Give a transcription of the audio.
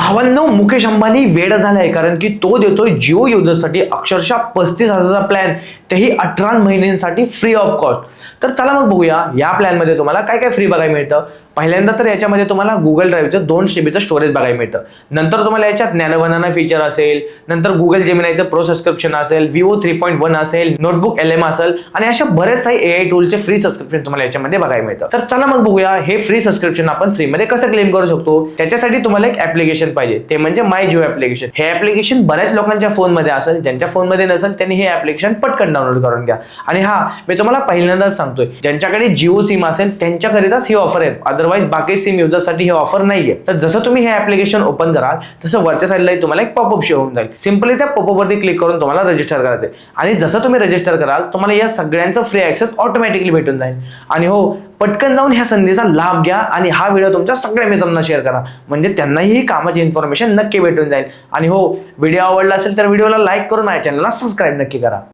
भावांनो, मुकेश अंबानी वेडा झालाय, कारण की तो देतोय जिओ युजर्ससाठी अक्षरशः 35,000चा प्लॅन, तेही 18 महिन्यांसाठी फ्री ऑफ कॉस्ट. तर चला मग बघूया या प्लॅन मध्ये तुम्हाला काय काय फ्री बघायला मिळतं. पहिल्यांदा तर याच्यामध्ये तुम्हाला गुगल ड्राईव्हचं 2 जीबीचं स्टोरेज बघायला मिळतं. नंतर तुम्हाला याच्यात नॅनो बनाना फीचर असेल, नंतर गुगल जेमिनायचं प्रो सबस्क्रिप्शन असेल, विवो 3.1 असेल, नोटबुक LM असेल आणि अशा बरेच काही AI टूलचे फ्री सबस्क्रिप्शन तुम्हाला याच्यामध्ये बघायला मिळतं. तर चला मग बघूया हे फ्री सबस्क्रिप्शन आपण फ्रीमध्ये कसं क्लेम करू शकतो. त्याच्यासाठी तुम्हाला एक ऍप्लिकेशन पाहिजे, ते म्हणजे माय जिओ ऍप्लिकेशन. हे ऍप्लिकेशन बऱ्याच लोकांच्या फोनमध्ये असेल, ज्यांच्या फोनमध्ये नसेल त्यांनी हे ऍप्लिकेशन पटकन डाउनलोड करून घ्या. आणि हा, मी तुम्हाला पहिल्यांदाच सांगतोय, ज्यांच्याकडे जिओ सिम असेल त्यांच्याकरिताच ही ऑफर आहे, अदरवाईज बाकी सिम साठी ही ऑफर नाहीये. तर जसं तुम्ही हे ऍप्लिकेशन ओपन कराल तसं वरच्या साईडला तुम्हाला एक पॉपअप शो होऊन जाईल. सिंपली त्या पॉपअप वरती क्लिक करून तुम्हाला रजिस्टर करायचंय आणि जसं तुम्ही रजिस्टर कराल तुम्हाला या सगळ्यांचं फ्री ऍक्सेस ऑटोमॅटिकली भेटून जाईल. आणि हो, पटकन जाऊन ह्या संधीचा लाभ घ्या आणि हा व्हिडिओ तुमच्या सगळ्या मित्रांना शेअर करा, म्हणजे त्यांनाही ही कामाची इन्फॉर्मेशन नक्की भेटून जाईल. आणि हो, व्हिडिओ आवडला असेल तर व्हिडिओला लाईक करून माझ्या चॅनलला सबस्क्राईब नक्की करा.